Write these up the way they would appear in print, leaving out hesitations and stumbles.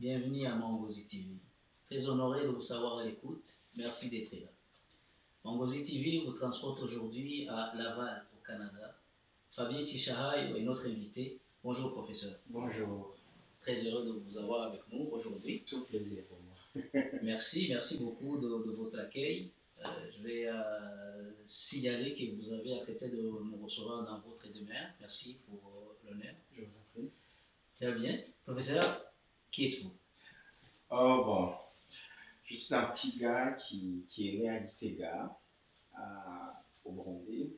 bienvenue à Mangozi TV. Très honoré de vous savoir à l'écoute, merci d'être là. Mangozi TV vous transporte aujourd'hui à Laval, au Canada. Fabien Tichahaï est notre invité. Bonjour professeur. Bonjour. Très heureux de vous avoir avec nous aujourd'hui. Tout plaisir pour moi. Merci beaucoup de votre accueil. Je vais signaler que vous avez accepté de nous recevoir dans votre demeure. Merci pour l'honneur. Je vous en prie. Très bien. Professeur, qui êtes-vous? Oh bon, je suis un petit gars qui est né à Gitega, au Burundi.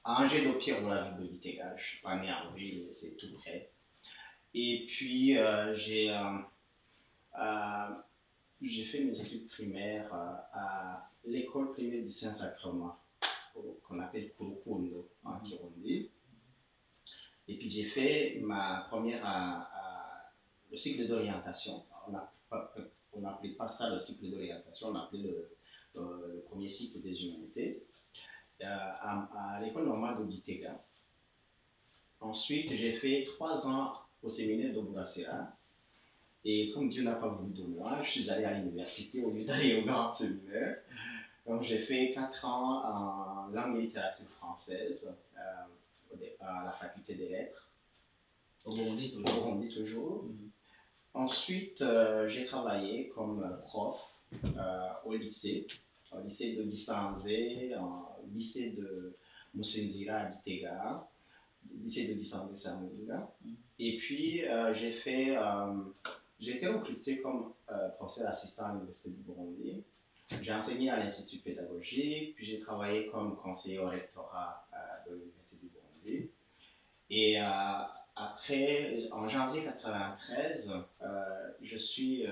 À Angers-de-Pierre, dans la ville de Gitega. Je ne suis pas né en ville, c'est tout près. Et puis, j'ai fait mes études primaires à l'école primaire du Saint-Sacrement, qu'on appelle Kurukundo en Kirundi. Et puis j'ai fait ma première le cycle d'orientation. On n'appelait pas ça le cycle d'orientation, on appelait le premier cycle des humanités à l'école normale de Gitega. Ensuite, j'ai fait 3 ans au séminaire de Bourasera. Et comme Dieu n'a pas voulu de moi, je suis allé à l'université au lieu d'aller au grand séminaire. Donc j'ai fait 4 ans en langue et littérature française à la faculté des lettres. Au Burundi toujours. Au Burundi toujours. Ensuite, j'ai travaillé comme prof au lycée de Gisanze, au lycée de Musenzira à Gitega, lycée de Gisanze Samuinga. Et puis, j'ai été recruté comme professeur assistant à l'Université du Burundi. J'ai enseigné à l'Institut pédagogique, puis j'ai travaillé comme conseiller au rectorat de l'Université du Burundi. Et après, en janvier 1993, je suis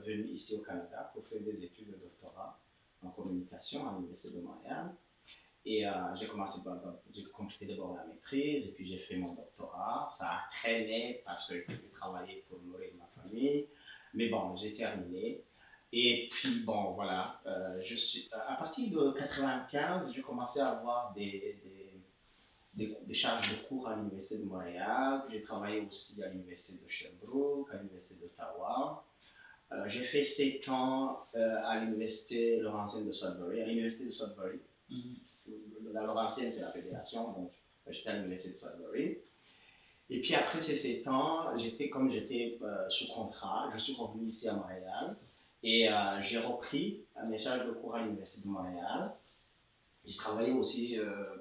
venu ici au Canada pour faire des études de doctorat en communication à l'Université de Montréal. Et j'ai complété d'abord la maîtrise, et puis j'ai fait mon doctorat. Ça a traîné parce que j'ai travaillé pour nourrir ma famille. Mais bon, j'ai terminé. Et puis bon, voilà, à partir de 1995, j'ai commencé à avoir des charges de cours à l'Université de Montréal. J'ai travaillé aussi à l'Université de Sherbrooke, à l'Université d'Ottawa. J'ai fait 7 ans à l'Université Laurentienne de Sudbury, La Laurentienne, c'est la fédération, donc j'étais à l'Université de Sudbury. Et puis après ces 7 ans, j'étais sous contrat, je suis revenu ici à Montréal et j'ai repris mes charges de cours à l'Université de Montréal. J'ai travaillé aussi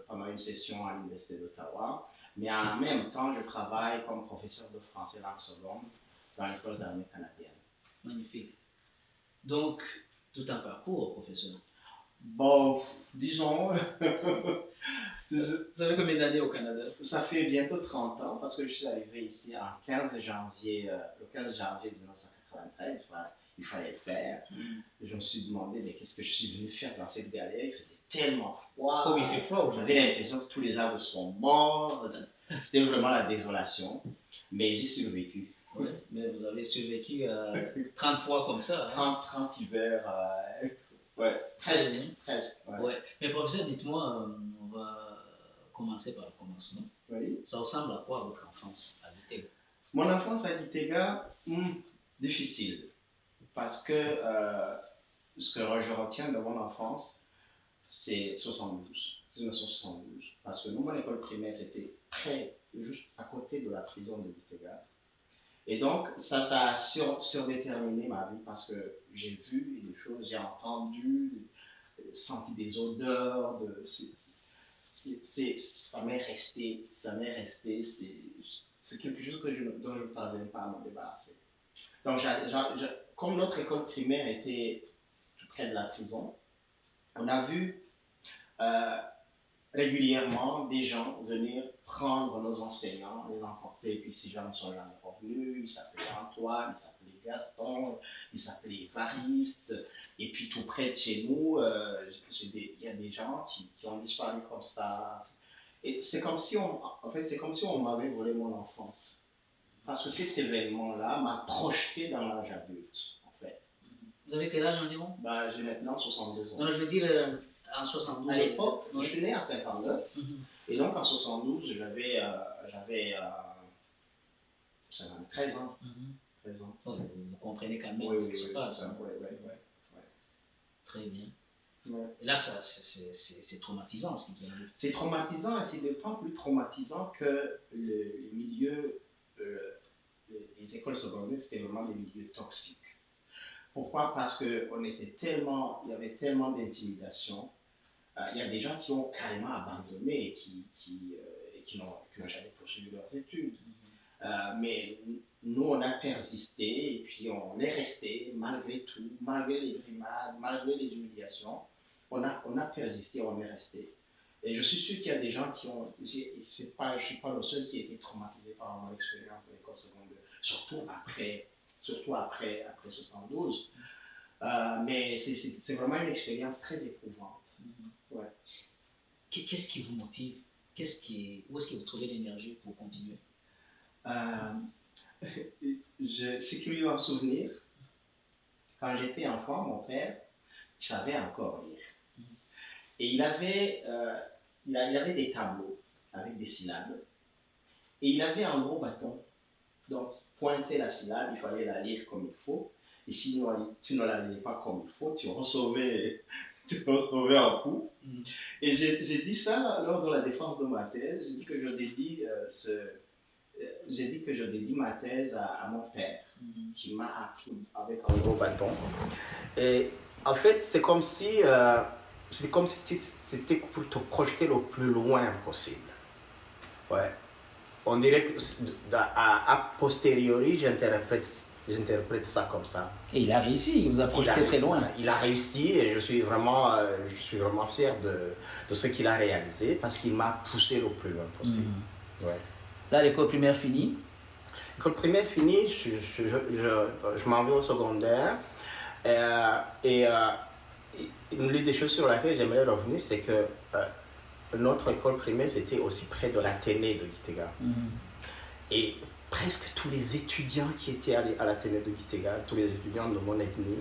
pendant une session à l'Université d'Ottawa, mais en même temps, je travaille comme professeur de français langue seconde dans l'école d'armée canadienne. Magnifique. Donc, tout un parcours, professeur. Bon, disons, Vous avez combien d'années au Canada? Ça fait bientôt 30 ans parce que je suis arrivé ici le 15 janvier 1993, il fallait le faire. Je me suis demandé, mais qu'est-ce que je suis venu faire dans cette galère? Il faisait tellement froid. Oh, il fait froid. J'avais l'impression que tous les arbres sont morts. C'était vraiment la désolation. Mais j'ai survécu. Oui, mais vous avez survécu 30 fois comme ça. Hein? 30 hivers. Ouais, 13. Ouais. Mais professeur, dites-moi, on va commencer par le commencement. Oui. Ça ressemble à quoi votre enfance à Gitega? Mon enfance à Gitega, difficile. Parce que ce que je retiens de mon enfance, c'est 1972. Parce que nous, mon école primaire était juste à côté de la prison de Gitega. Et donc, ça a surdéterminé ma vie parce que j'ai vu des choses, j'ai entendu, senti des odeurs, ça m'est resté, c'est quelque chose dont je ne parvenais pas à me débarrasser. Donc, comme notre école primaire était tout près de la prison, on a vu régulièrement des gens venir prendre nos enseignants, les emporter, et puis ces gens ne sont jamais revenus. Ils s'appelaient Antoine, ils s'appelaient Gaston, ils s'appelaient Évariste, et puis tout près de chez nous, il y a des gens qui ont disparu comme ça. Et c'est comme si on m'avait volé mon enfance. Parce que cet événement-là m'a projeté dans l'âge adulte, en fait. Vous avez quel âge environ? J'ai maintenant 62 ans. Non, je veux dire en 72. À l'époque, je suis né en 59, et donc en 72, j'avais 13 ans. présent. Oh, vous comprenez quand même Oui, ce oui, qui se oui, passe. ça, Hein. ouais, ouais, ouais. Très bien. Ouais. Et là, c'est traumatisant ce qui arrive. C'est traumatisant et c'est d'autant plus traumatisant que le milieu, les écoles secondaires, c'était vraiment des milieux toxiques. Pourquoi? Parce qu'il y avait tellement d'intimidation. Il y a des gens qui ont carrément abandonné et qui n'ont jamais poursuivi leurs études. Mais nous, on a persisté et puis on est resté malgré tout, malgré les brimades, malgré les humiliations. On a persisté, on est resté. Et je suis sûr qu'il y a des gens qui ont. Je ne suis pas le seul qui a été traumatisé par mon expérience de l'école secondaire, surtout après 72. Mais c'est vraiment une expérience très éprouvante. Ouais. Qu'est-ce qui vous motive? Où est-ce que vous trouvez l'énergie pour continuer? Ce qui lui en souvenir, quand j'étais enfant, mon père savait encore lire. Et il avait des tableaux avec des syllabes. Et il avait un gros bâton. Donc, pointer la syllabe, il fallait la lire comme il faut. Et si tu ne la lisais pas comme il faut, tu recevais un coup. Et j'ai dit ça lors de la défense de ma thèse. J'ai dit que je dédie ma thèse à mon père, qui m'a appris avec un gros bâton. Et en fait, c'est comme si c'était pour te projeter le plus loin possible. Ouais. On dirait que a posteriori, j'interprète ça comme ça. Et il a réussi, il vous a projeté très loin. Il a réussi et je suis vraiment fier de ce qu'il a réalisé parce qu'il m'a poussé le plus loin possible. Ouais. Là, l'école primaire finie. L'école primaire finie, je m'en vais au secondaire. L'une des choses sur laquelle j'aimerais revenir, c'est que notre école primaire, c'était aussi près de l'Athénée de Gitega. Et presque tous les étudiants qui étaient allés à l'Athénée de Gitega, tous les étudiants de mon ethnie,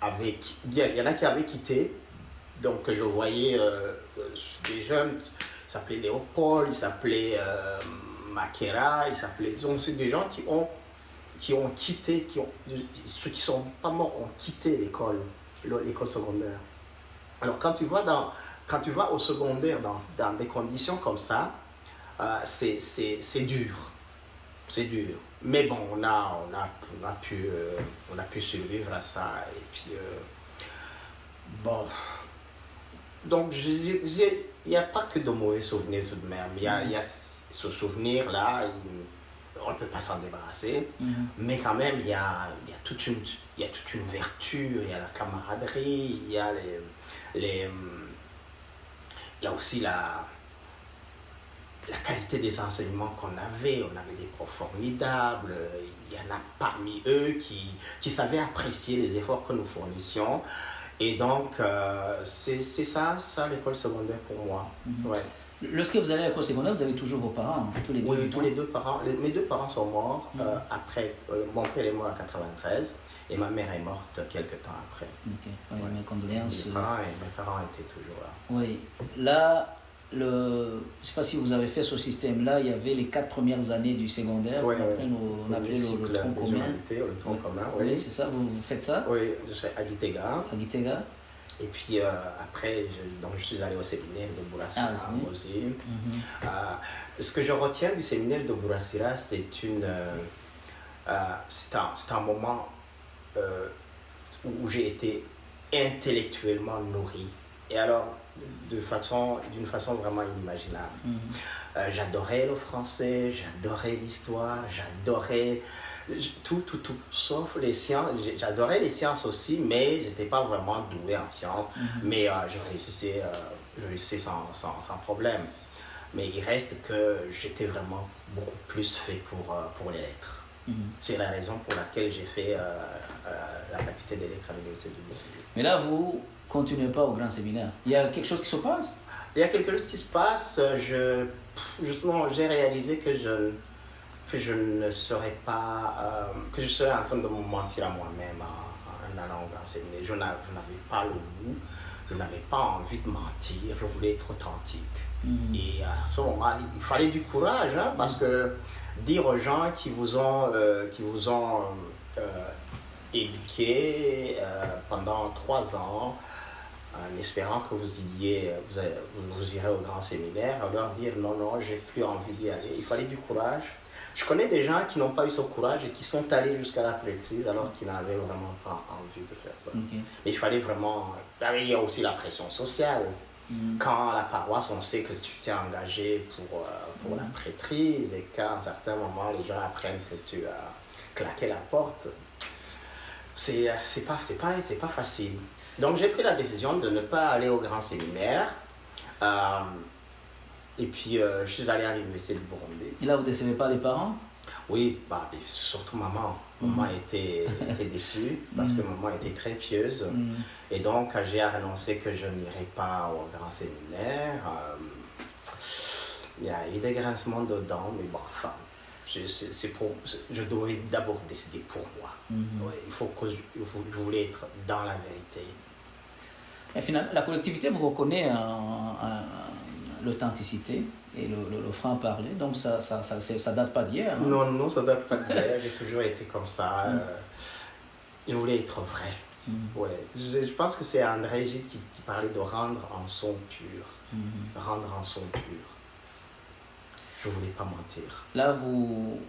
il y en a qui avaient quitté. Donc je voyais des jeunes, ils s'appelaient Léopold, ils s'appelaient Makera, ils s'appelaient... Donc c'est des gens qui ont quitté, ceux qui sont pas morts ont quitté l'école secondaire. Alors quand tu vas au secondaire dans des conditions comme ça, c'est dur. C'est dur. Mais bon, on a pu survivre à ça. Et puis, bon. Donc, il n'y a pas que de mauvais souvenirs tout de même. Il y a ce souvenir-là, on ne peut pas s'en débarrasser. Mais quand même, il y a toute une vertu, il y a la camaraderie, il y a il y a aussi la qualité des enseignements qu'on avait. On avait des profs formidables. Il y en a parmi eux qui savaient apprécier les efforts que nous fournissions. Et donc, c'est ça l'école secondaire pour moi. Ouais. Lorsque vous allez à l'école secondaire, vous avez toujours vos parents, tous les deux? Oui, tous les deux parents. Mes deux parents sont morts après. Mon père est mort en 93 et ma mère est morte quelques temps après. Ok, ouais. Mes condoléances. Mes parents étaient toujours là. Oui, là, je ne sais pas si vous avez fait ce système-là, il y avait les 4 premières années du secondaire, oui, on appelait le tronc commun. Le tronc commun, oui. Oui, c'est ça, vous faites ça? Oui, je suis à Gitega. À Gitega. Et puis après, je suis allé au séminaire de Bourassira aussi. Ce que je retiens du séminaire de Bourassira, c'est un moment où j'ai été intellectuellement nourri. Et alors, d'une façon vraiment inimaginable. J'adorais le français, j'adorais l'histoire, j'adorais tout, sauf les sciences. J'adorais les sciences aussi, mais je n'étais pas vraiment doué en sciences. Mais je réussissais sans problème. Mais il reste que j'étais vraiment beaucoup plus fait pour les lettres. C'est la raison pour laquelle j'ai fait la faculté des lettres à l'université de Bruxelles. Mais là, vous ne continuez pas au grand séminaire. Il y a quelque chose qui se passe? Il y a quelque chose qui se passe. Justement, j'ai réalisé que je ne serais pas... que je serais en train de me mentir à moi-même en allant au grand séminaire. Je n'avais pas le goût, je n'avais pas envie de mentir, je voulais être authentique. Et à ce moment, il fallait du courage, parce que dire aux gens qui vous ont éduqué pendant 3 ans, en espérant que vous irez au grand séminaire, leur dire non, j'ai plus envie d'y aller. Il fallait du courage. Je connais des gens qui n'ont pas eu ce courage et qui sont allés jusqu'à la prêtrise alors qu'ils n'avaient vraiment pas envie de faire ça. Okay. Mais il fallait vraiment... Il y a aussi la pression sociale. Quand à la paroisse, on sait que tu t'es engagé pour la prêtrise et qu'à un certain moment, les gens apprennent que tu as claqué la porte, c'est pas facile. Donc j'ai pris la décision de ne pas aller au grand séminaire. Et puis je suis allé à l'université du Burundi. Et là, vous ne décevez pas les parents? Oui, surtout maman. Maman était déçue parce que maman était très pieuse. Et donc, j'ai annoncé que je n'irais pas au grand séminaire. Il y a eu des grincements dedans, mais bon, enfin, je devais d'abord décider pour moi. Ouais, je voulais être dans la vérité. Et finalement, la collectivité vous reconnaît l'authenticité et le franc-parler, donc ça date pas d'hier. Hein? Non, ça date pas d'hier. J'ai toujours été comme ça. Je voulais être vrai. Ouais. Je pense que c'est André Gide qui parlait de rendre en son pur. Rendre en son pur. Je voulais pas mentir. Là, vous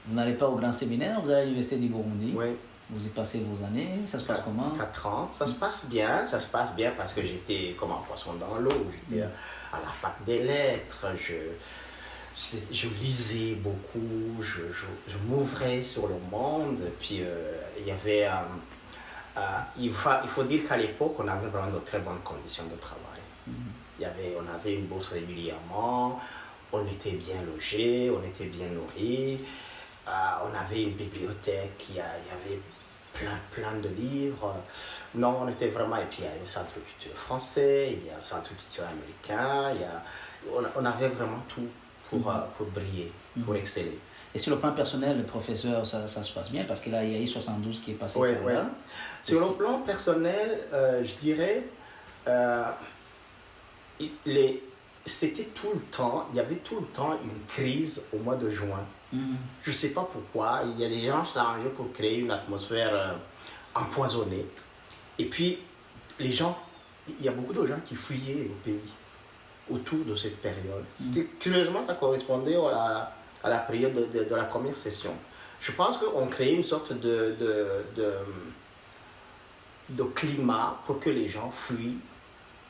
n'allez pas au grand séminaire, vous allez à l'université du Burundi. Oui. Vous y passez vos années, ça se passe comment? 4 ans, ça se passe bien parce que j'étais comme un poisson dans l'eau, j'étais à la fac des lettres, je lisais beaucoup, je m'ouvrais sur le monde, puis il y avait, il faut dire qu'à l'époque on avait vraiment de très bonnes conditions de travail. On avait une bourse régulièrement, on était bien logés, on était bien nourris, on avait une bibliothèque, il y avait plein de livres. Non, on était vraiment... Et puis il y a le centre culturel français, il y a le centre culturel américain, on avait vraiment tout pour briller, pour exceller. Et sur le plan personnel, le professeur, ça se passe bien parce qu'il y a eu 72 qui est passé par là. Sur le plan personnel, je dirais, c'était tout le temps, il y avait tout le temps une crise au mois de juin. Je ne sais pas pourquoi, il y a des gens qui s'arrangeaient pour créer une atmosphère empoisonnée. Et puis, il y a beaucoup de gens qui fuyaient au pays autour de cette période. Curieusement, ça correspondait à la période de la première session. Je pense qu'on créait une sorte de climat pour que les gens fuient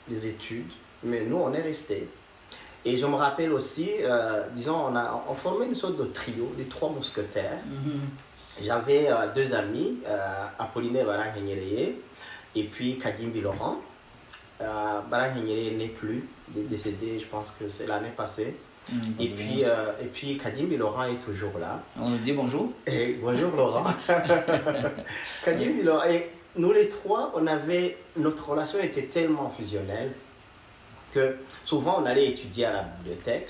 les études. Mais nous, on est restés. Et je me rappelle aussi, on formait une sorte de trio, les 3 mousquetaires. J'avais 2 amis, Apollinaire Barang-Henyereye et puis Kadimbi Laurent. Barang-Henyereye n'est plus, il est décédé, je pense que c'est l'année passée. Et puis Kadimbi Laurent est toujours là. On lui dit bonjour. Et bonjour Laurent. Kadimbi Laurent. Et nous les 3, notre relation était tellement fusionnelle que souvent on allait étudier à la bibliothèque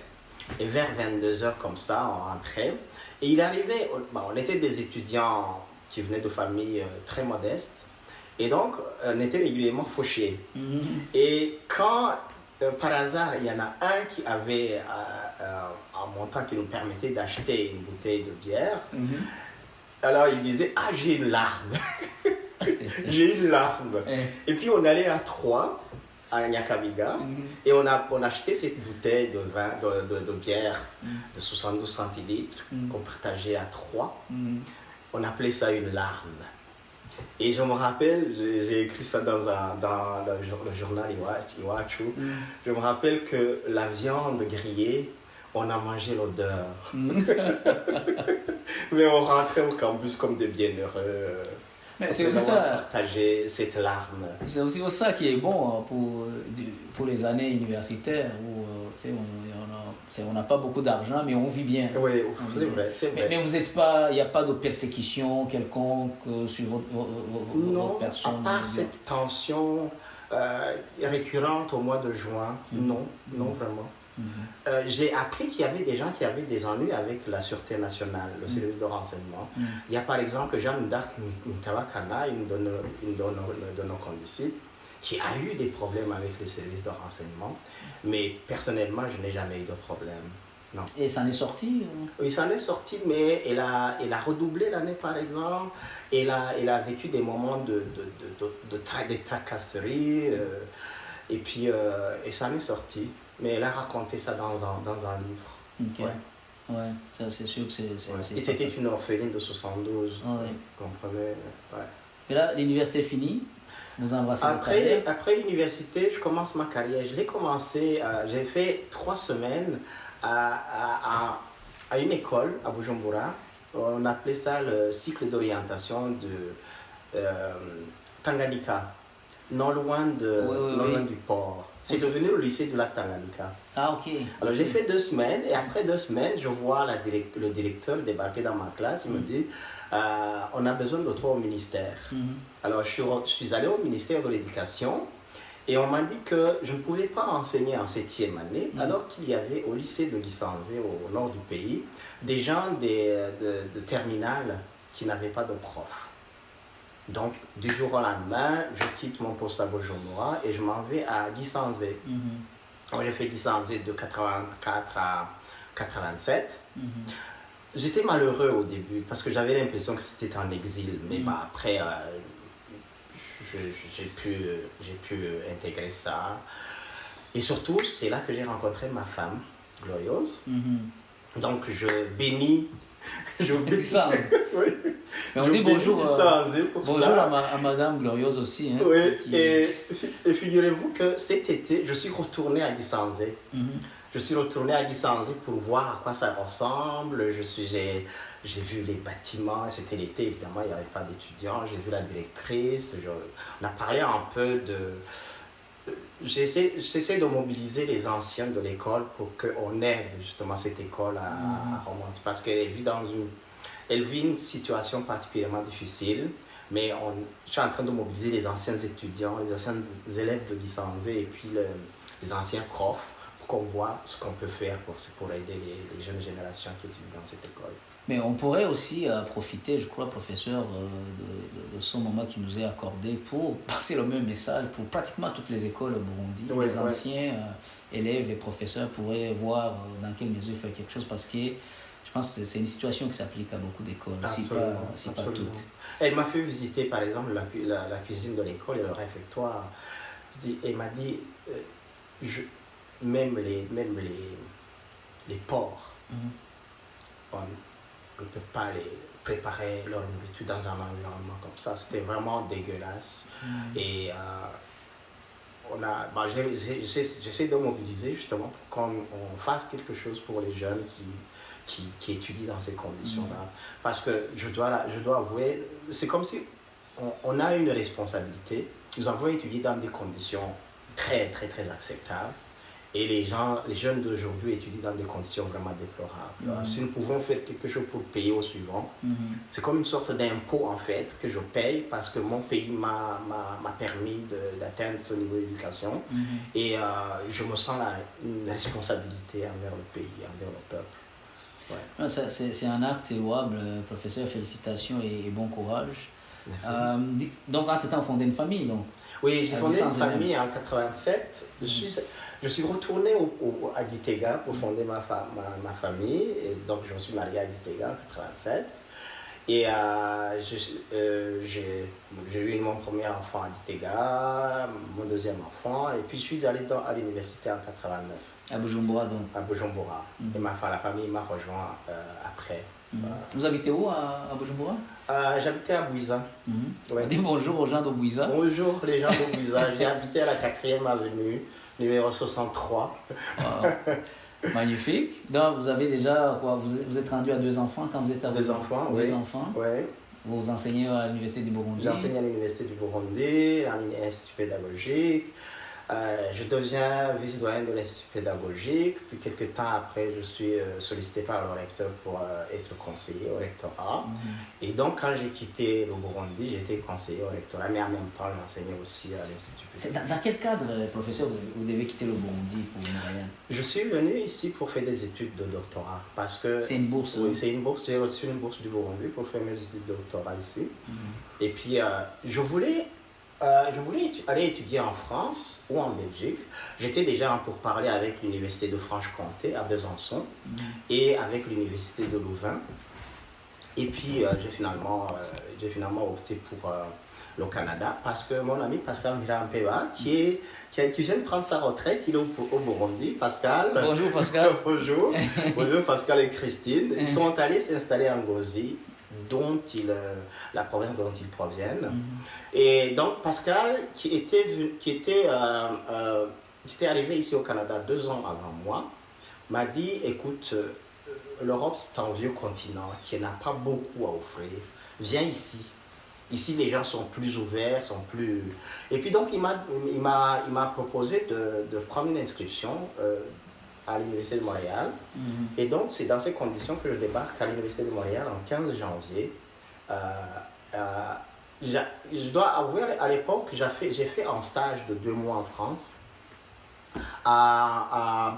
et vers 22h comme ça on rentrait et il arrivait, on était des étudiants qui venaient de familles très modestes et donc on était régulièrement fauchés. Et quand par hasard il y en a un qui avait un montant qui nous permettait d'acheter une bouteille de bière, alors il disait j'ai une larme. J'ai une larme. Et puis on allait à 3 à Nyakabiga et on achetait cette bouteille de vin, de bière de 72 centilitres qu'on partageait à 3. On appelait ça une larme. Et je me rappelle, j'ai écrit ça dans le journal Iwachu, je me rappelle que la viande grillée, on a mangé l'odeur. Mais on rentrait au campus comme des bienheureux. Mais c'est aussi ça. Partager cette larme. C'est aussi ça qui est bon pour les années universitaires où on n'a pas beaucoup d'argent, mais on vit bien. Oui, c'est vrai. Mais vous n'êtes pas, il n'y a pas de persécution quelconque sur votre personne. Non, à part cette tension récurrente au mois de juin, non, vraiment. J'ai appris qu'il y avait des gens qui avaient des ennuis avec la Sûreté nationale, le service de renseignement. Il y a par exemple Jeanne d'Arc Ntawakana, une de nos condisciples, qui a eu des problèmes avec les services de renseignement. Mais personnellement, je n'ai jamais eu de problème. Non. Et ça en est sorti Oui, ça en est sorti, mais elle a redoublé l'année, par exemple. Elle a vécu des moments de tracasserie. Et puis, et ça en est sorti. Mais elle a raconté ça dans un livre. Ok. Ouais. Ouais, ça c'est sûr que c'est Et c'était une orpheline de 72. Ouais. Vous comprenez? Ouais. Et là, l'université finie, vous embrassez votre carrière. Après l'université, je commence ma carrière. Je l'ai commencé, j'ai fait 3 semaines à une école à Bujumbura. On appelait ça le cycle d'orientation de Tanganyika, non loin du port. C'est devenu le lycée de la Tanganyika. Ah, ok. Alors j'ai fait 2 semaines et après 2 semaines, je vois le directeur débarquer dans ma classe. Il me dit on a besoin de toi au ministère. Alors je suis allé au ministère de l'Éducation et on m'a dit que je ne pouvais pas enseigner en 7e année alors qu'il y avait au lycée de Lisanzé au nord du pays des gens de terminale qui n'avaient pas de prof. Donc, du jour au lendemain, je quitte mon poste à Bujumbura et je m'en vais à Lisanzé. J'ai fait Lisanzé de 84 à 87. J'étais malheureux au début parce que j'avais l'impression que c'était en exil. Mais bah, après, j'ai pu intégrer ça. Et surtout, c'est là que j'ai rencontré ma femme, Glorieuse. Donc, je bénis. Oui. Mais on dit bonjour, bonjour à Madame Glorieuse aussi. Hein, oui, et figurez-vous que cet été, je suis retourné à Lisanzé. Je suis retourné à Lisanzé pour voir à quoi ça ressemble. J'ai vu les bâtiments. C'était l'été, évidemment, il n'y avait pas d'étudiants. J'ai vu la directrice. On a parlé un peu de... J'essaie de mobiliser les anciens de l'école pour qu'on aide justement cette école à remonter. Parce qu'elle vit une situation particulièrement difficile. Mais je suis en train de mobiliser les anciens étudiants, les anciens élèves de Lisanzé et puis les anciens profs pour qu'on voit ce qu'on peut faire pour aider les jeunes générations qui étudient dans cette école. Mais on pourrait aussi profiter, je crois, professeur, de ce moment qui nous est accordé pour passer le même message pour pratiquement toutes les écoles au Burundi. Oui, les anciens élèves et professeurs pourraient voir dans quelle mesure faire quelque chose parce que je pense que c'est une situation qui s'applique à beaucoup d'écoles, si pas toutes. Elle m'a fait visiter par exemple la cuisine de l'école et le réfectoire. Elle m'a dit, même les porcs, on ne peut pas les préparer leur nourriture dans un environnement comme ça. C'était vraiment dégueulasse. Et j'essaie de mobiliser justement pour qu'on fasse quelque chose pour les jeunes qui étudient dans ces conditions-là. Parce que je dois avouer, c'est comme si on a une responsabilité. Nous avons étudié dans des conditions très, très, très acceptables. Et les jeunes d'aujourd'hui étudient dans des conditions vraiment déplorables. Si nous pouvons faire quelque chose pour payer au suivant, c'est comme une sorte d'impôt en fait que je paye parce que mon pays m'a permis d'atteindre ce niveau d'éducation. Et je me sens une responsabilité envers le pays, envers le peuple. Ouais. C'est un acte louable, professeur, félicitations et bon courage. Donc, entre-temps, vous fondez une famille donc. Oui, j'ai fondé une famille en 87. Je suis retourné à Gitega pour fonder ma famille. Et donc, je me suis marié à Gitega en 87. Et j'ai eu mon premier enfant à Gitega, mon deuxième enfant. Et puis, je suis allé à l'université en 89. À Bujumbura donc. À Bujumbura. Et la famille m'a rejoint après. Vous habitez où à Bujumbura? J'habitais à Bouiza. Ouais. Dis bonjour aux gens de Bouiza. Bonjour les gens de Bouiza. J'ai habité à la 4e avenue, numéro 63. Magnifique. Donc vous avez déjà quoi? Vous êtes rendu à 2 enfants quand vous êtes à 2 enfants. 2 oui. enfants. Oui. Vous enseignez à l'université du Burundi. J'enseigne à l'université du Burundi, à l'Institut pédagogique. Je deviens vice-doyen de l'Institut pédagogique. Puis quelques temps après, je suis sollicité par le recteur pour être conseiller au rectorat. Et donc, quand j'ai quitté le Burundi, j'étais conseiller au rectorat, mais en même temps, j'enseignais aussi à l'Institut pédagogique. Dans quel cadre, professeur, vous devez quitter le Burundi pour venir à Yann? Je suis venu ici pour faire des études de doctorat. Parce que c'est une bourse? Oui, c'est une bourse. J'ai reçu une bourse du Burundi pour faire mes études de doctorat ici. Et puis, je voulais Je voulais aller étudier en France ou en Belgique. J'étais déjà en pourparlers avec l'Université de Franche-Comté à Besançon et avec l'Université de Louvain. Et puis j'ai finalement opté pour le Canada parce que mon ami Pascal Mirampeva, qui vient de prendre sa retraite, il est au Burundi. Pascal. Bonjour Pascal. Bonjour. Bonjour Pascal et Christine. Ils sont allés s'installer en Gozi, la province dont ils proviennent. Et donc Pascal, qui était arrivé ici au Canada 2 ans avant moi, m'a dit, écoute, l'Europe c'est un vieux continent qui n'a pas beaucoup à offrir, viens ici. Ici les gens sont plus ouverts, sont plus... Et puis donc il m'a proposé de prendre une inscription à l'Université de Montréal. Et donc, c'est dans ces conditions que je débarque à l'Université de Montréal en 15 janvier. Je dois avouer, à l'époque, j'ai fait un stage de 2 mois en France. À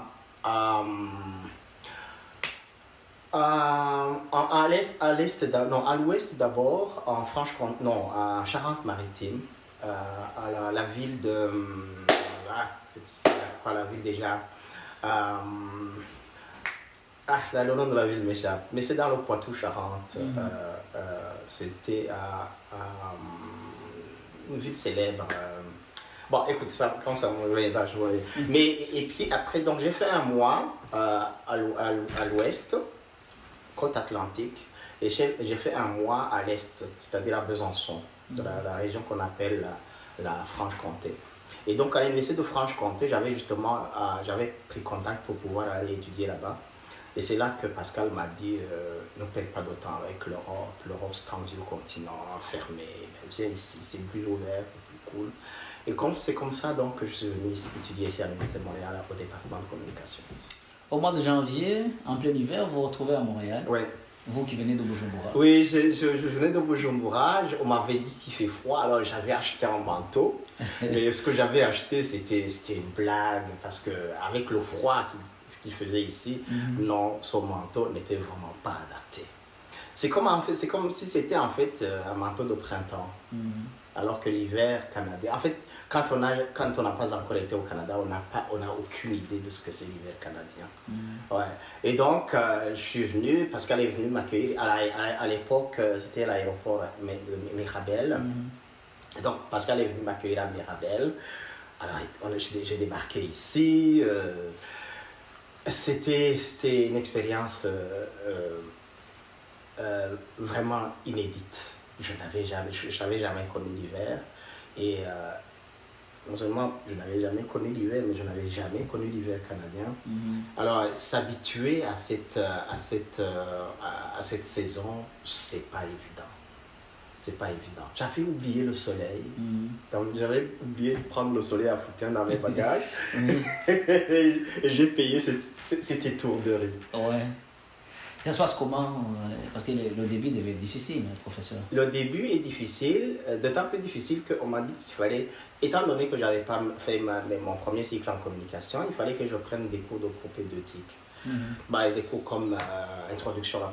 l'ouest d'abord, en Franche-Comté, non, à Charente-Maritime, à la ville de... c'est pas la ville déjà... le nom de la ville m'échappe, mais c'est dans le Poitou-Charentes. C'était à une ville célèbre. Bon, écoute, ça, quand ça me reviendra, je vois. Mais, et puis après, donc j'ai fait 1 mois à l'ouest, côte atlantique, et j'ai fait 1 mois à l'est, c'est-à-dire à Besançon, de la région qu'on appelle la Franche-Comté. Et donc à l'Université de Franche-Comté, j'avais pris contact pour pouvoir aller étudier là-bas. Et c'est là que Pascal m'a dit, ne perds pas de temps avec l'Europe. L'Europe c'est un vieux continent fermé. Viens ici, c'est plus ouvert, c'est plus cool. Et c'est comme ça donc, que je suis venu étudier ici à l'Université de Montréal au département de communication. Au mois de janvier, en plein hiver, vous vous retrouvez à Montréal. Oui. Vous qui venez de Bujumbura. Oui, je venais de Bujumbura. On m'avait dit qu'il fait froid, alors j'avais acheté un manteau. Mais ce que j'avais acheté, c'était une blague, parce qu'avec le froid qu'il faisait ici, non, ce manteau n'était vraiment pas adapté. C'est comme si c'était en fait un manteau de printemps. Alors que l'hiver canadien, en fait, quand on n'a pas encore été au Canada, on n'a aucune idée de ce que c'est l'hiver canadien. Ouais. Et donc, je suis venu, Pascal est venu m'accueillir. À l'époque, c'était l'aéroport de Mirabel. Donc, Pascal est venu m'accueillir à Mirabel. Alors, j'ai débarqué ici. C'était une expérience vraiment inédite. Je n'avais jamais connu l'hiver. Et non seulement je n'avais jamais connu l'hiver, mais je n'avais jamais connu l'hiver canadien. Alors, s'habituer à cette saison, c'est pas évident. C'est pas évident. J'avais oublié le soleil. Donc, j'avais oublié de prendre le soleil africain dans mes bagages. Et j'ai payé cette étourderie. Ouais. Ça se passe comment? Parce que le début devait être difficile, professeur. Le début est difficile, d'autant plus difficile qu'on m'a dit qu'il fallait, étant donné que je n'avais pas fait mon premier cycle en communication, il fallait que je prenne des cours de propédeutique. Des cours comme introduction à la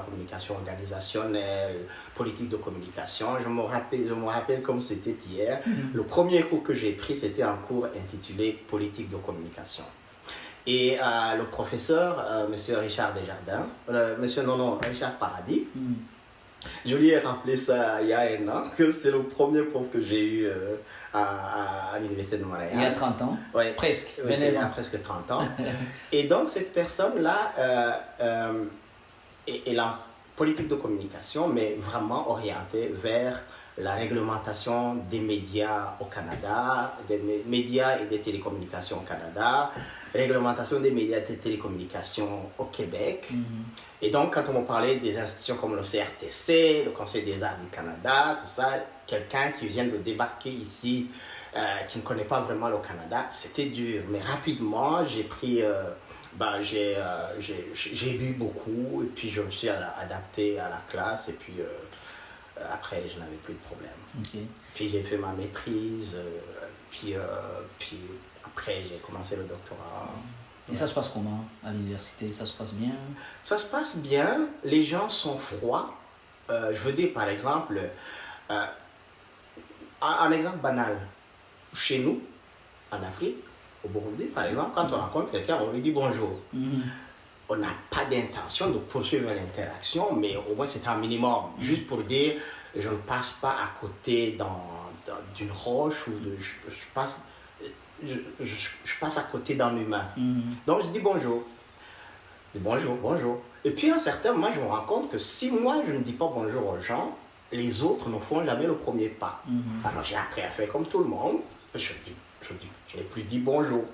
communication organisationnelle, politique de communication. Je me rappelle comme c'était hier. Le premier cours que j'ai pris, c'était un cours intitulé politique de communication. Et le professeur, monsieur Richard Desjardins, Richard Paradis, je lui ai rappelé ça il y a 1 an, que c'est le premier prof que j'ai eu à l'Université de Montréal. Il y a 30 ans? Oui, presque. Il y a presque 30 ans. Et donc, cette personne-là est en politique de communication, mais vraiment orientée vers la réglementation des médias au Canada, des médias et des télécommunications au Canada, réglementation des médias et des télécommunications au Québec. Et donc, quand on me parlait des institutions comme le CRTC, le Conseil des arts du Canada, tout ça, quelqu'un qui vient de débarquer ici, qui ne connaît pas vraiment le Canada, c'était dur. Mais rapidement, j'ai pris... j'ai lu beaucoup, et puis je me suis adapté à la classe, et puis... après, je n'avais plus de problème. Okay. Puis j'ai fait ma maîtrise, puis après j'ai commencé le doctorat. Et ça se passe comment à l'université? Ça se passe bien? Ça se passe bien, les gens sont froids. Je veux dire, par exemple, Un exemple banal. Chez nous, en Afrique, au Burundi, par exemple, quand on rencontre quelqu'un, on lui dit bonjour. On n'a pas d'intention de poursuivre l'interaction, mais au moins c'est un minimum. Juste pour dire, je ne passe pas à côté d'une roche ou je passe à côté d'un humain. Donc je dis bonjour. Je dis bonjour, bonjour. Et puis à un certain moment, je me rends compte que si moi je ne dis pas bonjour aux gens, les autres ne font jamais le premier pas. Alors j'ai appris à faire comme tout le monde. Je n'ai plus dit bonjour.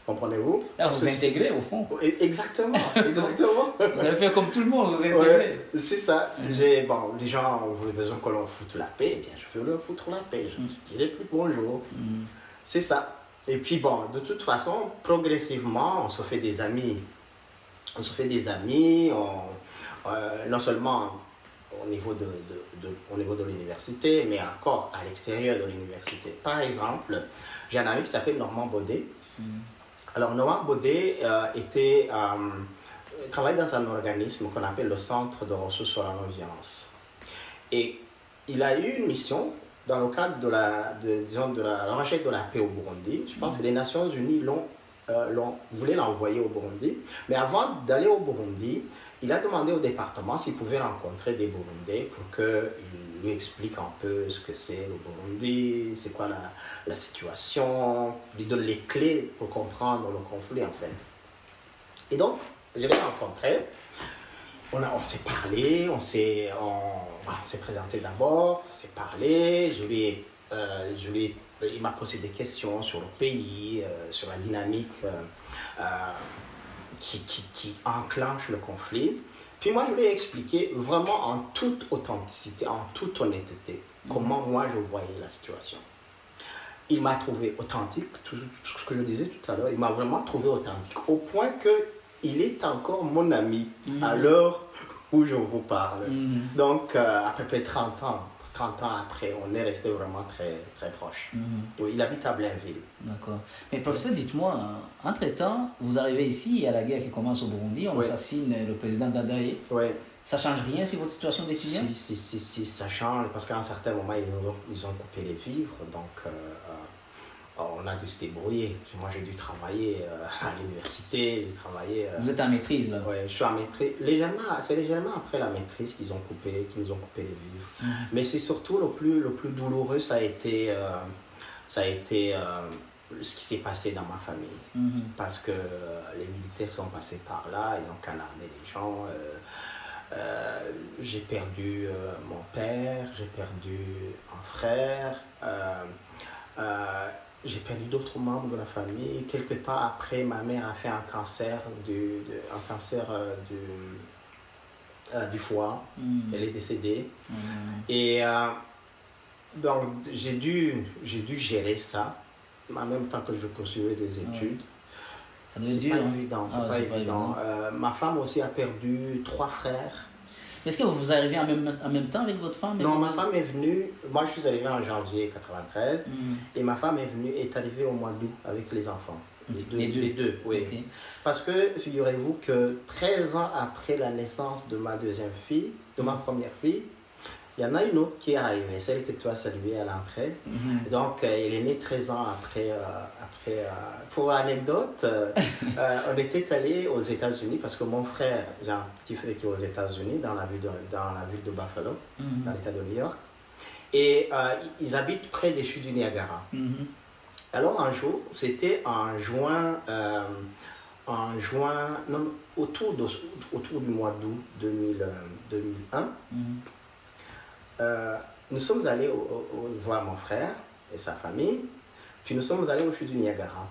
Comprenez-vous? Là, vous intégrez au fond. Exactement, exactement. Vous allez faire comme tout le monde, vous intégrez. Ouais, c'est ça. Les gens ont besoin que l'on foute la paix, eh bien je veux leur foutre la paix. Je ne dirai plus non. C'est ça. Et puis bon, de toute façon, progressivement, on se fait des amis. On se fait des amis, non seulement au niveau de l'université, mais encore à l'extérieur de l'université. Par exemple, j'ai un ami qui s'appelle Normand Baudet. Alors, Normand Baudet travaille dans un organisme qu'on appelle le Centre de ressources sur la non-violence. Et il a eu une mission dans le cadre de la recherche de la paix au Burundi. Je pense que les Nations Unies voulaient l'envoyer au Burundi. Mais avant d'aller au Burundi, il a demandé au département s'il pouvait rencontrer des Burundais pour qu'ils lui expliquent un peu ce que c'est le Burundi, c'est quoi la situation, lui donne les clés pour comprendre le conflit en fait. Et donc, je l'ai rencontré, on s'est parlé, on s'est présenté d'abord, on s'est parlé, il m'a posé des questions sur le pays, sur la dynamique qui enclenche le conflit. Puis moi, je lui ai expliqué vraiment en toute authenticité, en toute honnêteté, comment moi je voyais la situation. Il m'a trouvé authentique, tout ce que je disais tout à l'heure, il m'a vraiment trouvé authentique, au point qu'il est encore mon ami à l'heure où je vous parle. Donc, à peu près 30 ans après, on est resté vraiment très, très proches. Il habite à Blainville. D'accord. Mais professeur, dites-moi, entre-temps, vous arrivez ici, il y a la guerre qui commence au Burundi, on assassine le président Dadaye. Oui. Ça change rien sur votre situation d'étudiant? Si, ça change, parce qu'à un certain moment, ils ont coupé les vivres, donc on a dû se débrouiller. Moi, j'ai dû travailler à l'université, j'ai travaillé... Vous êtes en maîtrise, là? Oui, je suis en maîtrise. C'est légèrement après la maîtrise qu'ils nous ont coupé les vivres. Mais c'est surtout le plus douloureux, ça a été ce qui s'est passé dans ma famille. Parce que les militaires sont passés par là, ils ont canardé les gens. J'ai perdu mon père, j'ai perdu un frère, j'ai perdu d'autres membres de la famille. Quelque temps après, ma mère a fait un cancer du foie. Elle est décédée. Et donc, j'ai dû gérer ça en même temps que je poursuivais des études. C'est pas évident, c'est pas évident. Ma femme aussi a perdu 3 frères. Est-ce que vous arrivez en même temps avec votre femme? Non, ma femme est venue, moi je suis arrivé en janvier 93, et ma femme est arrivée au mois d'août avec les enfants. Les deux, oui. Okay. Parce que, figurez-vous que 13 ans après la naissance de ma deuxième fille, de ma première fille, il y en a une autre qui est arrivée, celle que tu as saluée à l'entrée. Donc, elle est née 13 ans après. Pour l'anecdote, on était allé aux États-Unis parce que mon frère, j'ai un petit frère qui est aux États-Unis, dans la ville de Buffalo, dans l'État de New York. Et ils habitent près des chutes du Niagara. Alors, un jour, c'était en juin, autour du mois d'août 2001. Nous sommes allés voir mon frère et sa famille, puis nous sommes allés au chute du Niagara.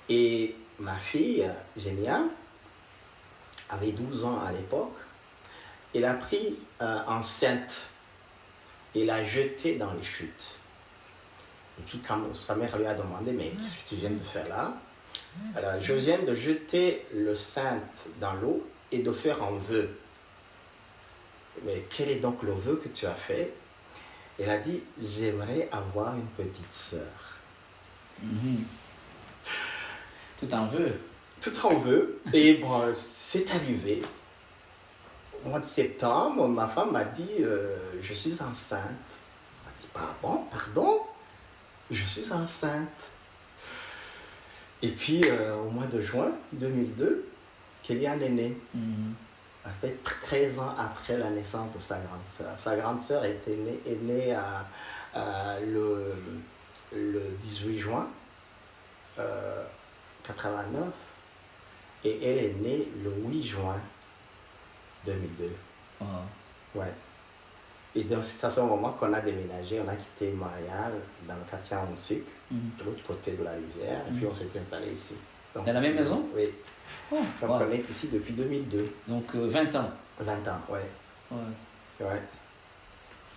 Et ma fille, Génia, avait 12 ans à l'époque. Elle a pris enceinte et l'a jetée dans les chutes. Et puis quand sa mère lui a demandé, mais qu'est-ce que tu viens de faire là? Alors, je viens de jeter le sein dans l'eau et de faire un vœu. Mais quel est donc le vœu que tu as fait? Elle a dit, j'aimerais avoir une petite sœur. Tout en vœu. Tout en vœu. Et bon, c'est arrivé. Au mois de septembre, ma femme m'a dit, je suis enceinte. Elle m'a dit, Pardon, je suis enceinte. Et puis, au mois de juin 2002, Kéliane est née. Elle fait 13 ans après la naissance de sa grande sœur. Sa grande sœur est née le 18 juin 89 et elle est née le 8 juin 2002. Oh. Ouais. Et donc c'est à ce moment qu'on a déménagé, on a quitté Montréal dans le quartier Onsic, de l'autre côté de la rivière, et puis on s'est installé ici. Donc, dans la même maison? Oui. Oh, Donc wow. on est ici depuis 2002. Donc 20 ans. 20 ans, ouais. Ouais.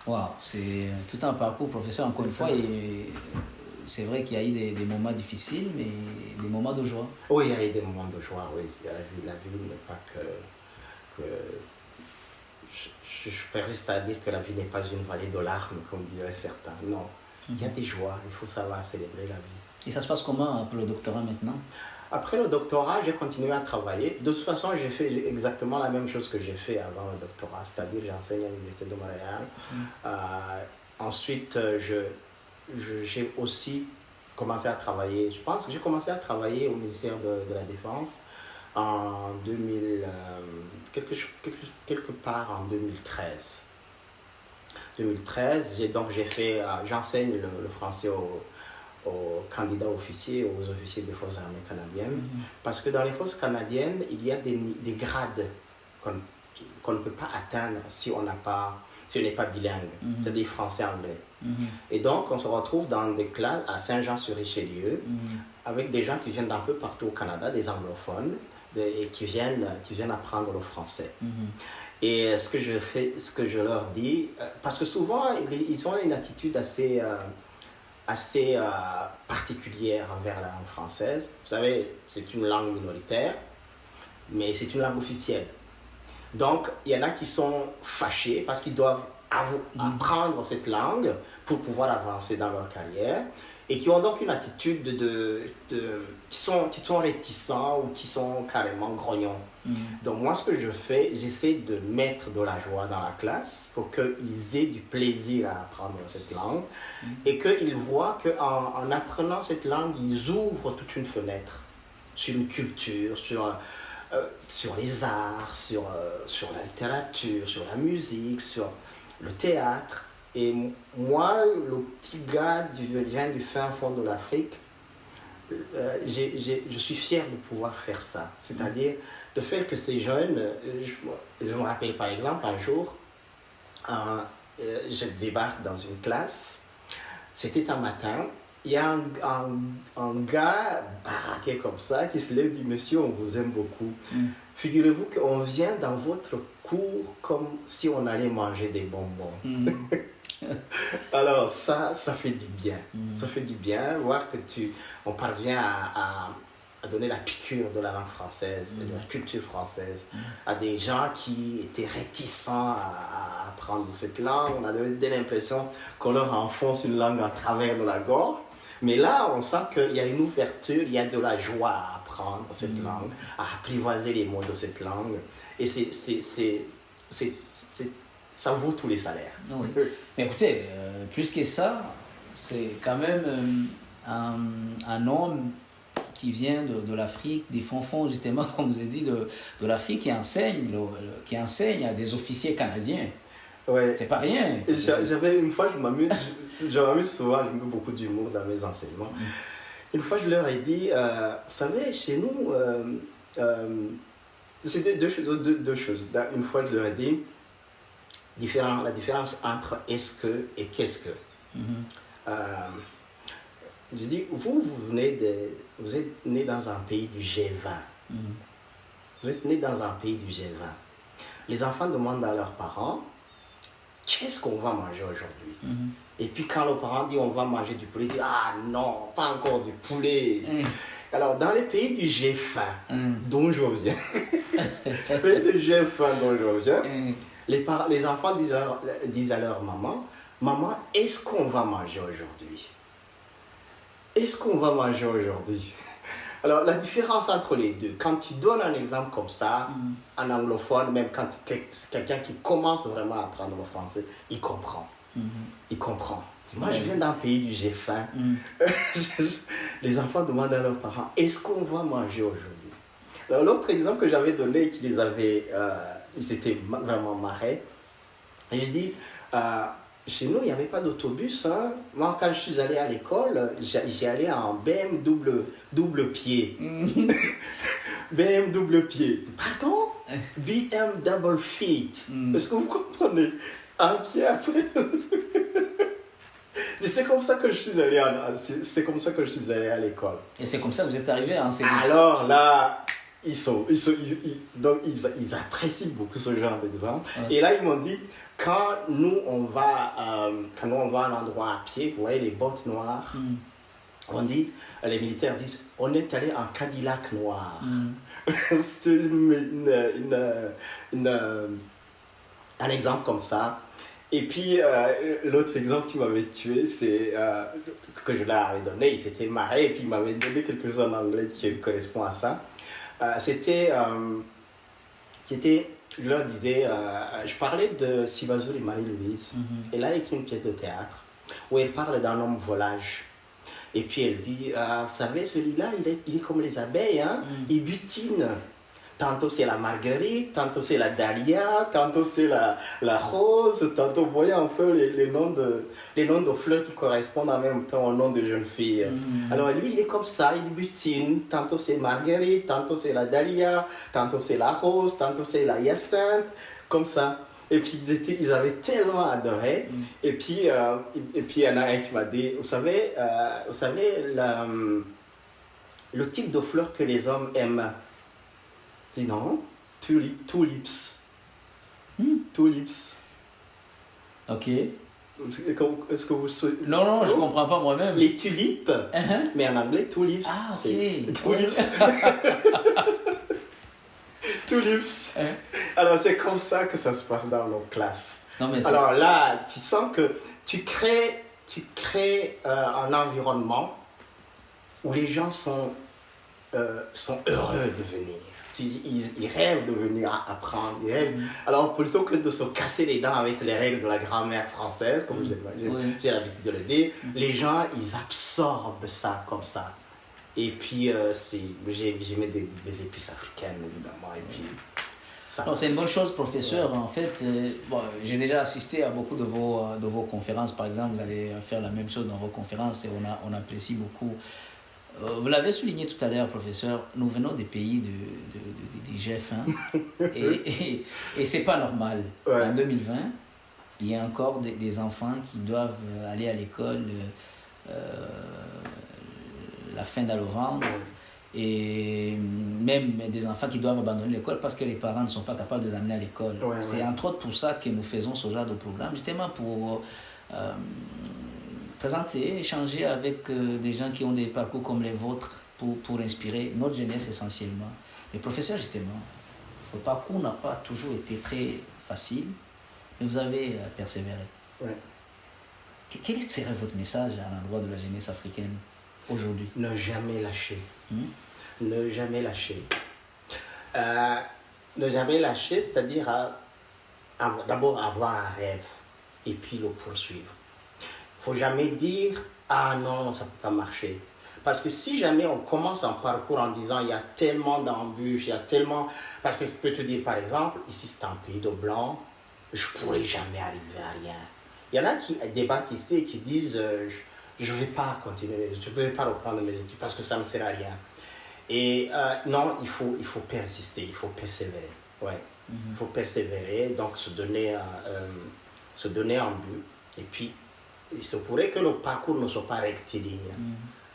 Wow, c'est tout un parcours, professeur, encore une fois, et c'est vrai qu'il y a eu des moments difficiles, mais des moments de joie. Oui, il y a eu des moments de joie, oui. La vie n'est pas que je persiste à dire que la vie n'est pas une vallée de larmes, comme diraient certains. Non, il y a des joies, il faut savoir célébrer la vie. Et ça se passe comment pour le doctorat maintenant? Après le doctorat, j'ai continué à travailler. De toute façon, j'ai fait exactement la même chose que j'ai fait avant le doctorat, c'est-à-dire j'enseigne à l'Université de Montréal. Ensuite, j'ai aussi commencé à travailler, je pense que j'ai commencé à travailler au ministère de la Défense en 2000, quelque part en 2013. 2013, j'enseigne le français aux candidats officiers, aux officiers des forces armées canadiennes, parce que dans les forces canadiennes, il y a des grades qu'on ne peut pas atteindre si on n'est pas bilingue, c'est-à-dire français-anglais. Et donc, on se retrouve dans des classes à Saint-Jean-sur-Richelieu, avec des gens qui viennent d'un peu partout au Canada, des anglophones, et qui viennent apprendre le français. Et ce que je leur dis, parce que souvent, ils ont une attitude assez particulière envers la langue française. Vous savez, c'est une langue minoritaire, mais c'est une langue officielle. Donc, il y en a qui sont fâchés parce qu'ils doivent apprendre cette langue pour pouvoir avancer dans leur carrière et qui ont donc une attitude qui sont réticents ou qui sont carrément grognons. Donc moi, ce que je fais, j'essaie de mettre de la joie dans la classe pour qu'ils aient du plaisir à apprendre cette langue et qu'ils voient qu'en apprenant cette langue, ils ouvrent toute une fenêtre sur une culture, sur les arts, sur la littérature, sur la musique, sur le théâtre. Et moi, le petit gars vient du fin fond de l'Afrique, je suis fier de pouvoir faire ça. C'est-à-dire de faire que ces jeunes, je me rappelle par exemple un jour, je débarque dans une classe, c'était un matin, il y a un gars baraqué comme ça qui se lève et dit « Monsieur, on vous aime beaucoup. Figurez-vous qu'on vient dans votre cours comme si on allait manger des bonbons. » Alors ça fait du bien. Ça fait du bien voir que on parvient à donner la piqûre de la langue française, de la culture française, à des gens qui étaient réticents à apprendre cette langue. On avait l'impression qu'on leur enfonce une langue en travers de la gorge. Mais là, on sent qu'il y a une ouverture, il y a de la joie à apprendre cette langue, à apprivoiser les mots de cette langue. Et ça vaut tous les salaires. Oui. Mais écoutez, plus que ça, c'est quand même un homme qui vient de l'Afrique, des fonds justement, comme vous avez dit, de l'Afrique, qui enseigne à des officiers canadiens. Ouais. C'est pas rien. J'avais une fois, je m'amuse souvent, je mets beaucoup d'humour dans mes enseignements. Une fois, je leur ai dit, vous savez, chez nous, c'était deux choses. Une fois, je leur ai dit, la différence entre est-ce que et qu'est-ce que. Je dis, vous êtes né dans un pays du G20. Vous êtes né dans un pays du G20. Les enfants demandent à leurs parents, qu'est-ce qu'on va manger aujourd'hui? Et puis quand le parent dit on va manger du poulet, il dit ah non, pas encore du poulet. Alors dans les pays du G20 dont je viens, les pays du G20 dont je viens, les enfants disent à leur maman, maman, est-ce qu'on va manger aujourd'hui? Est-ce qu'on va manger aujourd'hui? Alors, la différence entre les deux, quand tu donnes un exemple comme ça, en anglophone, même quand quelqu'un qui commence vraiment à apprendre le français, il comprend. Il comprend. Moi, je viens d'un pays du j'ai faim. Les enfants demandent à leurs parents, est-ce qu'on va manger aujourd'hui? Alors, l'autre exemple que j'avais donné, qui les avait, ils s'étaient vraiment marrés, et je dis, chez nous, il n'y avait pas d'autobus. Hein. Moi, quand je suis allé à l'école, j'y allais en BM double pied. BM double pied. Pardon? BM double feet. Est-ce que vous comprenez? Un pied après. C'est comme ça que je suis allé à l'école. Et c'est comme ça que vous êtes arrivé à enseigner. Alors là, donc ils apprécient beaucoup ce genre d'exemple. Ouais. Et là, ils m'ont dit, quand nous on va à un endroit à pied, vous voyez les bottes noires, on dit, les militaires disent, on est allé en Cadillac noir. C'était un exemple comme ça. Et puis, l'autre exemple qui m'avait tué, c'est que je leur avais donné, ils s'étaient marrés, et puis ils m'avaient donné quelque chose en anglais qui correspond à ça. C'était, je leur disais, je parlais de Sivazou et Marie-Louise. Elle a écrit une pièce de théâtre où elle parle d'un homme volage. Et puis elle dit, vous savez, celui-là, il est comme les abeilles, hein? Il butine. Tantôt c'est la marguerite, tantôt c'est la dahlia, tantôt c'est la rose, tantôt vous voyez un peu les noms de fleurs qui correspondent en même temps au nom de jeunes filles. Alors lui il est comme ça, il butine, tantôt c'est marguerite, tantôt c'est la dahlia, tantôt c'est la rose, tantôt c'est la hyacinthe, comme ça. Et puis ils avaient tellement adoré. Et puis il y en a un qui m'a dit, vous savez le type de fleurs que les hommes aiment. Je dis non, tulips. Tulips. Ok. Est-ce que vous... Non, je ne comprends pas moi-même. Les tulipes, mais en anglais, tulips. Ah, ok. Tulips. Tulips. Alors, c'est comme ça que ça se passe dans nos classes. Non, mais alors là, tu sens que tu crées un environnement où les gens sont heureux de venir. Ils rêvent de venir apprendre. Alors, plutôt que de se casser les dents avec les règles de la grammaire française, comme j'ai l'habitude de le dire, les gens, ils absorbent ça comme ça. Et puis, j'ai mis des épices africaines, évidemment. Et puis, c'est une bonne chose, professeur. En fait, j'ai déjà assisté à beaucoup de vos conférences. Par exemple, vous allez faire la même chose dans vos conférences et on apprécie beaucoup. Vous l'avez souligné tout à l'heure, professeur, nous venons des pays des GF1 et c'est pas normal. Ouais. En 2020, il y a encore des enfants qui doivent aller à l'école la fin de novembre et même des enfants qui doivent abandonner l'école parce que les parents ne sont pas capables de les amener à l'école. Ouais, c'est entre autres pour ça que nous faisons ce genre de programme, justement pour... présenter, échanger avec des gens qui ont des parcours comme les vôtres pour inspirer notre jeunesse essentiellement. Mais professeur, justement, votre parcours n'a pas toujours été très facile, mais vous avez persévéré. Ouais. Quel serait votre message à l'endroit de la jeunesse africaine aujourd'hui? Ne jamais lâcher. Ne jamais lâcher. Ne jamais lâcher, c'est-à-dire d'abord avoir un rêve et puis le poursuivre. Il ne faut jamais dire « Ah non, ça ne peut pas marcher ». Parce que si jamais on commence un parcours en disant « Il y a tellement d'embûches, il y a tellement… » Parce que je peux te dire, par exemple, ici c'est un pays de blancs, je ne pourrai jamais arriver à rien. Il y en a qui débarquent ici et qui disent « Je ne vais pas continuer mes études, je ne vais pas reprendre mes études parce que ça ne me sert à rien ». Et non, il faut persister, il faut persévérer. Ouais. Il faut persévérer, donc se donner un but. Et puis, il se pourrait que le parcours ne soit pas rectiligne,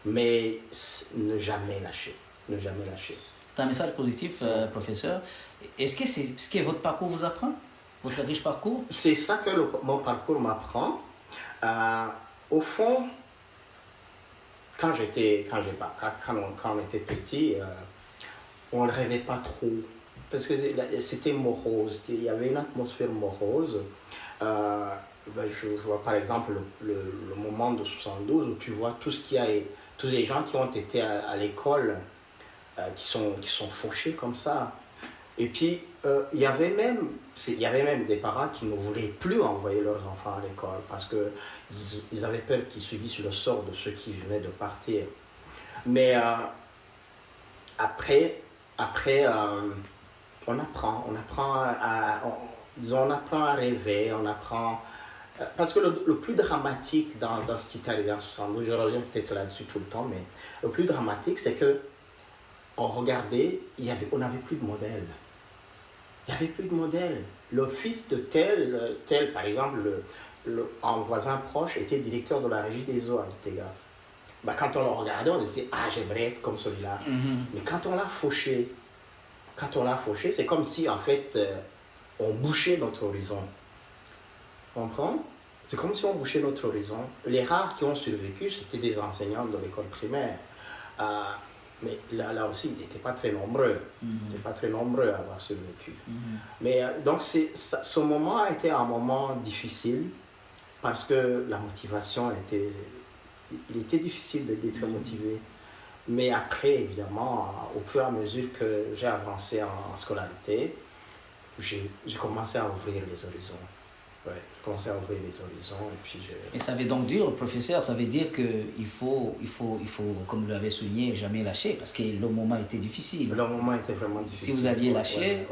mais ne jamais lâcher. Ne jamais lâcher. C'est un message positif, professeur. Est-ce que c'est ce que votre parcours vous apprend? Votre riche parcours? C'est ça que mon parcours m'apprend. Au fond, quand on était petit, on ne rêvait pas trop. Parce que c'était morose. Il y avait une atmosphère morose. Je vois par exemple le moment de 72 où tu vois tous les gens qui ont été à l'école qui sont fauchés comme ça. Et puis il y avait même des parents qui ne voulaient plus envoyer leurs enfants à l'école parce qu'ils avaient peur qu'ils subissent le sort de ceux qui venaient de partir. Mais après on apprend à rêver, on apprend. Parce que le plus dramatique dans ce qui est arrivé en 72, je reviens peut-être là-dessus tout le temps, mais le plus dramatique, c'est que on regardait, on n'avait plus de modèle. Il n'y avait plus de modèle. Le fils de tel par exemple, un voisin proche était directeur de la régie des eaux à Gitega. Bah, quand on le regardait, on disait « Ah, j'aimerais être comme celui-là. Mais quand on l'a fauché, c'est comme si, en fait, on bouchait notre horizon. Tu comprends? C'est comme si on bouchait notre horizon. Les rares qui ont survécu, c'était des enseignants de l'école primaire. Mais là aussi, ils n'étaient pas très nombreux. Ils n'étaient pas très nombreux à avoir survécu. Mais donc, ce moment a été un moment difficile parce que la motivation il était difficile d'être motivé. Mais après, évidemment, au fur et à mesure que j'ai avancé en scolarité, j'ai commencé à ouvrir les horizons. Ouais, j'ai commencé à ouvrir les horizons et puis Et ça veut donc dire, professeur, ça veut dire qu'il faut, comme vous l'avez souligné, jamais lâcher parce que le moment était difficile. Le moment était vraiment difficile. Si vous aviez lâché,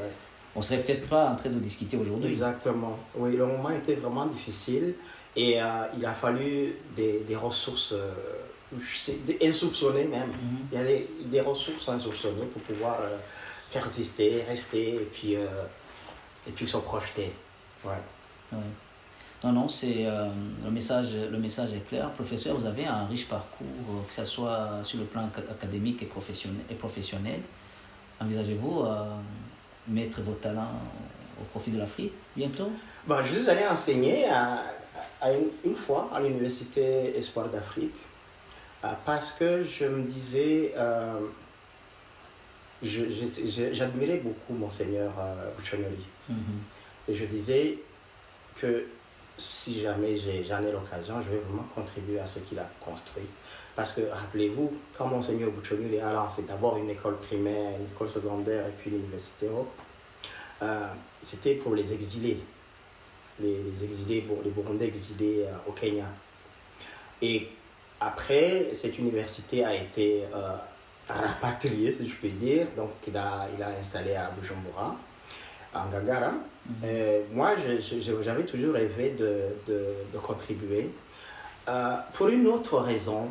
on ne serait peut-être pas en train de discuter aujourd'hui. Exactement. Oui, le moment était vraiment difficile et il a fallu des ressources insoupçonnées même. Il y a des ressources insoupçonnées pour pouvoir persister, rester et puis se projeter. Ouais. Ouais. Non, c'est le message est clair. Professeur, vous avez un riche parcours, que ce soit sur le plan académique et professionnel. Envisagez-vous mettre vos talents au profit de l'Afrique bientôt? Bon, je suis allé enseigner une fois à l'Université Espoir d'Afrique parce que je me disais, j'admirais beaucoup Monseigneur Buchonyoli. Et je disais que si jamais j'en ai l'occasion, je vais vraiment contribuer à ce qu'il a construit. Parce que, rappelez-vous, quand Monseigneur Buchonyoli est allé, c'est d'abord une école primaire, une école secondaire et puis l'université, c'était pour les exilés. Les Burundais exilés au Kenya. Et après, cette université a été rapatriée, si je peux dire. Donc, il a installé à Bujumbura, en Ngagara. Moi, j'avais toujours rêvé de contribuer. Pour une autre raison,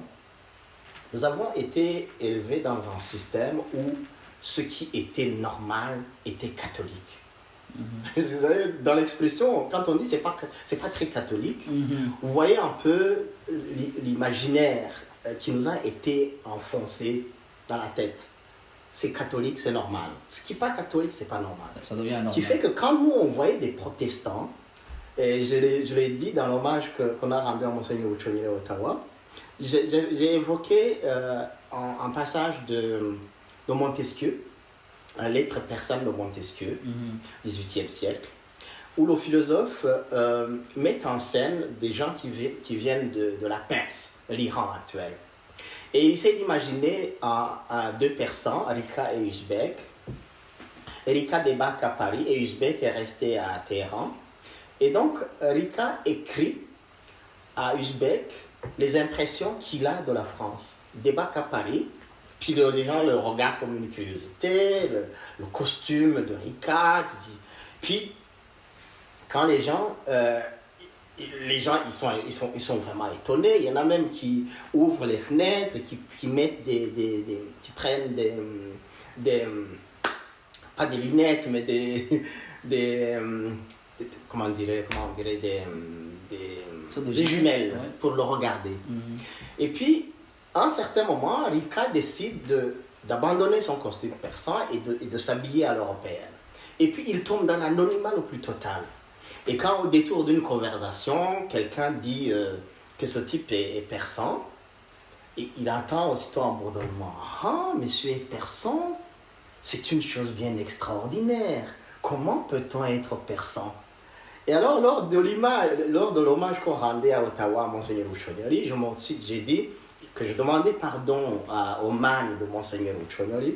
nous avons été élevés dans un système où ce qui était normal était catholique. Vous savez, dans l'expression, quand on dit c'est pas très catholique, vous voyez un peu l'imaginaire qui nous a été enfoncé dans la tête. C'est catholique, c'est normal. Ce qui n'est pas catholique, c'est pas normal. Ça devient normal. Ce qui fait que quand nous, on voyait des protestants, et je l'ai dit dans l'hommage qu'on a rendu à Monseigneur Buchonyoli à Ottawa, j'ai évoqué un passage de Montesquieu, la lettre persane de Montesquieu, 18e siècle, où le philosophe met en scène des gens qui viennent de la Perse, l'Iran actuel. Et il essaie d'imaginer deux Persans, Rika et Uzbek. Rika débarque à Paris et Uzbek est resté à Téhéran. Et donc, Rika écrit à Uzbek les impressions qu'il a de la France. Il débarque à Paris, puis les gens le regardent comme une curiosité, le costume de Rika. Puis, quand les gens ils sont vraiment étonnés. Il y en a même qui ouvrent les fenêtres, qui mettent qui prennent pas des lunettes, mais des jumelles pour le regarder. Et puis, à un certain moment, Rika décide d'abandonner son costume persan et de s'habiller à l'européenne. Et puis, il tombe dans l'anonymat le plus total. Et quand, au détour d'une conversation, quelqu'un dit que ce type est persan, et il entend aussitôt un bourdonnement. « Ah, monsieur est persan? C'est une chose bien extraordinaire. Comment peut-on être persan ?» Et alors, lors de l'hommage qu'on rendait à Ottawa à Monseigneur Buchonyoli, j'ai dit que je demandais pardon au man de Monseigneur Buchonyoli,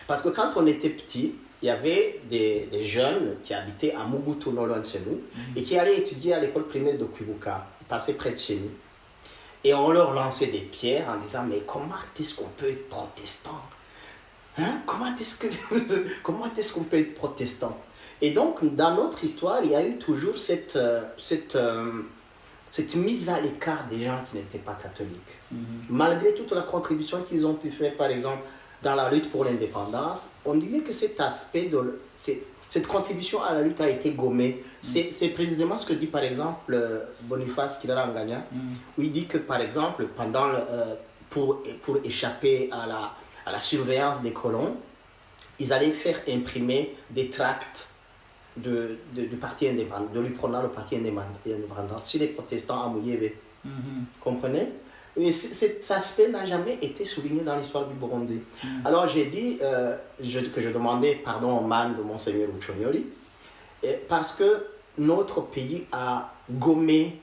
parce que quand on était petit, il y avait des jeunes qui habitaient à Mobutu, non loin de chez nous, et qui allaient étudier à l'école primaire de Kwibuka. Ils passaient près de chez nous. Et on leur lançait des pierres en disant, mais comment est-ce qu'on peut être protestant? Hein? Comment est-ce qu'on peut être protestant? Et donc, dans notre histoire, il y a eu toujours cette mise à l'écart des gens qui n'étaient pas catholiques. Malgré toute la contribution qu'ils ont pu faire, par exemple, dans la lutte pour l'indépendance, on dirait que cet aspect, cette contribution à la lutte a été gommée. C'est précisément ce que dit, par exemple, Boniface Kiraranganya, où il dit que, par exemple, pour échapper à la surveillance des colons, ils allaient faire imprimer des tracts du parti indépendant, de lui prenant le parti indépendant chez les protestants à Muyebe. Comprenez? Et cet aspect n'a jamais été souligné dans l'histoire du Burundi. Alors j'ai dit que je demandais pardon au man de Monseigneur Uchonyori, parce que notre pays a gommé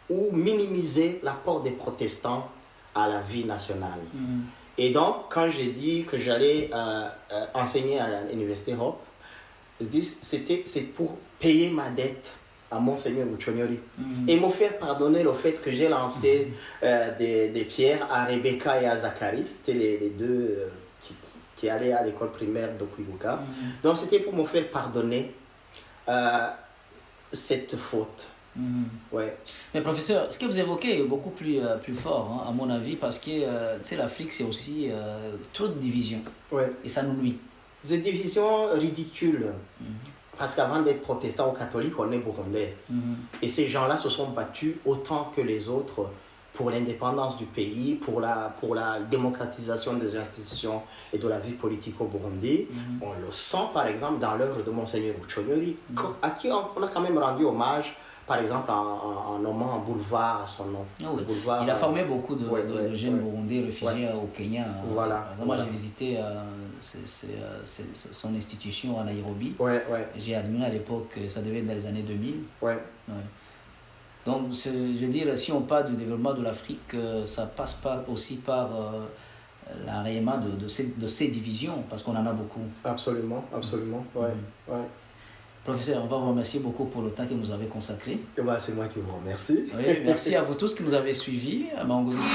ou minimisé l'apport des protestants à la vie nationale. Et donc, quand j'ai dit que j'allais enseigner à l'université Hope, c'est pour payer ma dette à Monseigneur Uchonyori et me faire pardonner le fait que j'ai lancé des pierres à Rebecca et à Zachary, c'était les deux qui allaient à l'école primaire de Kwibuka. Donc c'était pour me faire pardonner cette faute. Ouais. Mais professeur, ce que vous évoquez est beaucoup plus fort, hein, à mon avis, parce que l'Afrique, c'est aussi trop de divisions. Ouais. Et ça nous nuit. Des divisions ridicules. Parce qu'avant d'être protestant ou catholique, on est burundais. Et ces gens-là se sont battus autant que les autres pour l'indépendance du pays, pour la démocratisation des institutions et de la vie politique au Burundi. On le sent par exemple dans l'œuvre de Monseigneur Uchonyori, à qui on a quand même rendu hommage, par exemple en nommant un boulevard à son nom. Oui. Boulevard, il a formé beaucoup de jeunes ouais. burundais réfugiés au Kenya. Voilà. Moi j'ai visité son institution à Nairobi. J'ai admiré à l'époque, ça devait être dans les années 2000. Donc, je veux dire, si on parle du développement de l'Afrique, ça passe pas aussi par l'arrêtement de ces divisions, parce qu'on en a beaucoup. Absolument. Professeur, on va vous remercier beaucoup pour le temps que vous nous avez consacré. C'est moi qui vous remercie. Oui, merci à vous tous qui nous avez suivis à Mangozi TV.